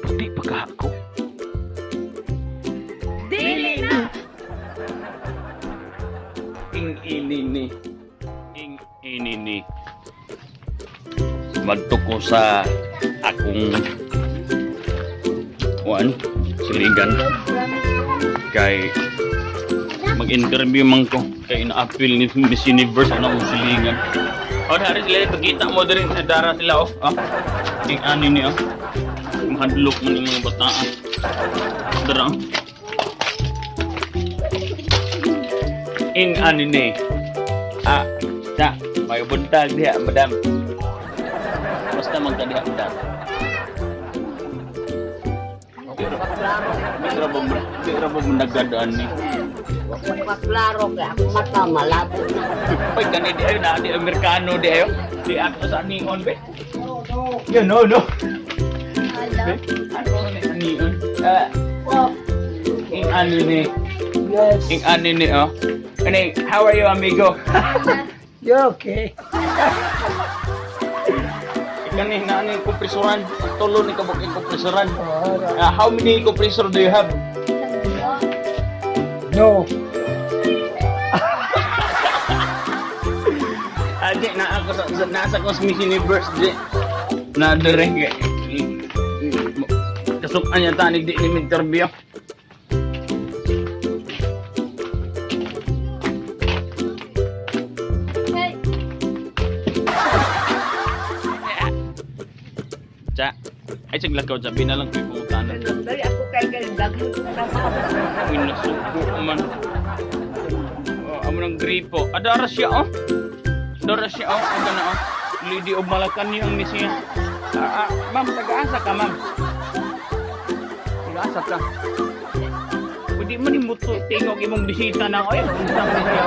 Puti pagka ako. Dili na! Ing inini. Ing inini. Madto ko sa akong silingan kay mag-interview man ko kay ina-appeal ni Miss Universe ang silingan. O dari sila pagkita mo din sa dara sila ing ani ni mahadlok man yung mga bataan. Dara. Ing ani ni. May buntag diha madam. Basta magkadiha madam. Pero ba nagdadaan ni? Magpaklaro kaya ako mata malabo na. Pag gani di ayo na, di Amerikano di ayo. Di ako sa neon be. Yeah, no. Hello. Ano ni neon? Ing ano ni? Yes. Ing ano ni Ano, how are you amigo? You're okay. Kani na ano yung kompresoran? Tulo ni kabuk yung kompresoran. How many compressor do you have? No. Di na ako nasa ko sa Miss Universe di. Na direct kasukan niya tanig di ni interview. Cha, ay siglakaw sabi na lang kay pangutanan. Dali ako kay daghan Uy, nasuko man. Amo ng gripo. Adara siya Adara siya Ang gana Lady of Malacanang ni siya. Ma'am, taga-asa ka ma'am. Taga-asa ka. Pwede man yung muto tingog imong bisita na oy. Unsang ni siya.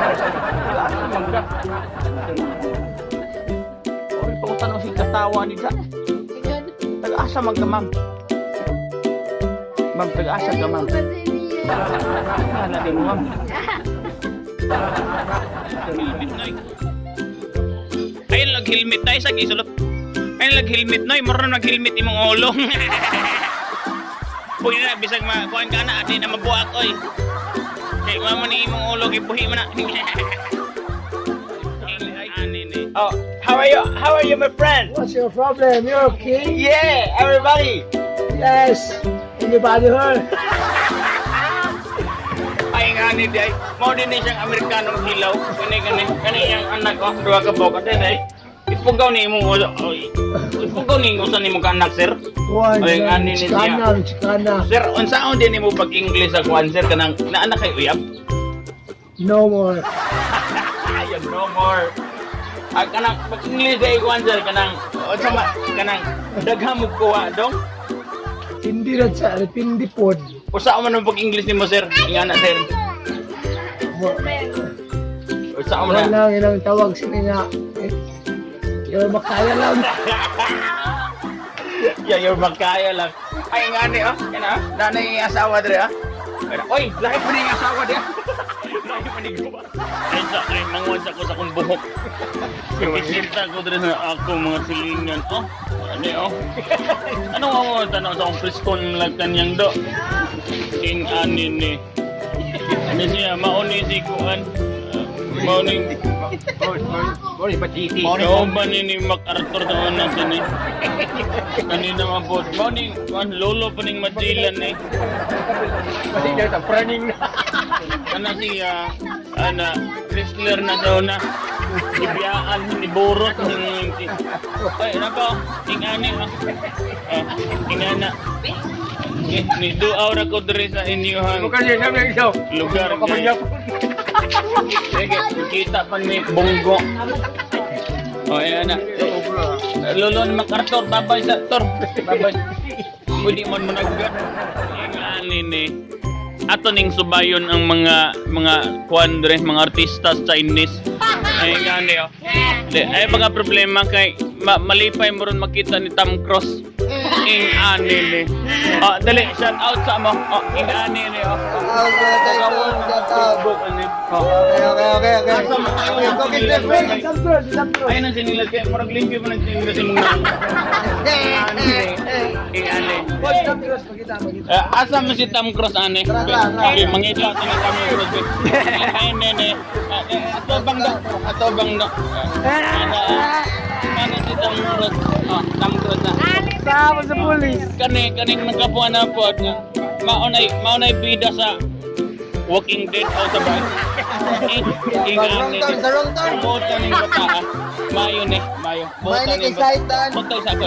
Taga-asa man ka. Oy, pangutanan si katawa ni ka. Taga-asa man ka ma'am. Ma'am, taga-asa ka ma'am. Wala din ma'am. Ayun nag-helmet na isa gisulot. Ayun nag-helmet na, maron nag-helmet imong ulo. Puhi na bisag kuan ka na adi na mabuak oy. Kay mama ni imong ulo gibuhi man na. Oh, how are you? How are you my friend? What's your problem? You're okay? Yeah, everybody. Yes. Anybody hurt? Ay nga ni day. Mao din ni siyang Amerikanong hilaw. Kani yang anak ko duha ka bawka din ay. Ipugaw ni imong ulo. Ipugaw ni usan nimo ka anak sir. One. Ay nga ni niya. Chicana. Sir, unsaon din nimo pag English sa kuan sir kanang naanak kay uyab? No more. Ayun, no more. Kanang pag English ay kuan sir kanang kanang daghang mo kuha dong. Hindi rin sa pindi pod. Usa man ang pag English nimo sir? Ingana sir. Usa man Wala na. lang ilang tawag sila nga. You're makaya lang. Yeah, you're magkaya lang. Ay nga ni kana nanay asawa dire Oy, lahi pa ni asawa dire. Lahi pa ni gawa. Ay manguwan sa ko sa kong buhok. Kisinta ko dire na ako mga silingan. Ano mo tanaw sa akong preskon lang kanyang do. King ani ni. Ano siya mauni si kuan. Mauni patiti. Ano ba ni MacArthur doon na sini? Kanina mabot. Mauni kuan lolo pa ning Magellan ni. Pati na sa praning na. Kana siya wrestler na daw na. Ibiyaan ni Borot ay nako ingani ingana ni duaw ra ko diri sa inyohan lugar sige kita pa ni Bongo ayan na lolo ni MacArthur babay sa tor babay pwede man managgan ingani ni ato ning subayon ang mga kuan dire mga artista Chinese ay ngani ay mga problema kay malipay mo ron makita ni Tom Cruise ing ani ni dali shout out sa mo ing ani ni okay ayun ang sinilag kay murag limpyo mo nang sinilag sa mga ani ing ani Asa mo si Tom Cruise ane? Okay, mangidlaw ta ng Tom Cruise. Ay nene. Ato bang do? Ato bang do? Ano si Tom Cruise? Oh, Tom Cruise na. Sama sa pulis. Kaning nagkapuan na po. Maunay bida sa Walking Dead o sa bay. Sa wrong turn. Boto ning bata. Mayo ni, mayo. May excited. Boto sa to.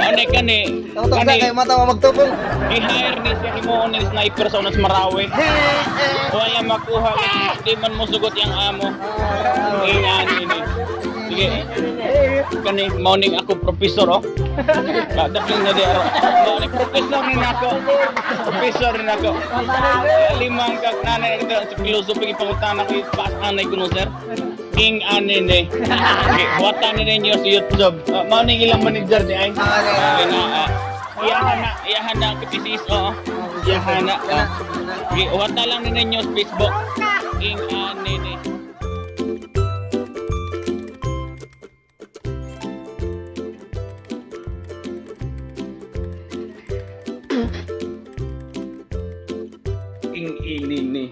Ano kani? Tawag sa kayo mata magtubong. I-hire ni siya himuon ni sniper sa unas Marawi. Wala makuha. Di man mo sugot yung amo. Ingan ini. Sige. Kani morning ako professor oh. Dapat na di aro. Morning professor ni nako. Professor ni nako. Limang kag nanay ito sa philosophy pangutana ko pas anay kuno sir. King anine. Wata ni ninyo sa YouTube. Morning ilang manager di ay. Iyahan na KPCS oh. Iyahan na. Wata lang ni ninyo sa Facebook. King anine. King ini nih.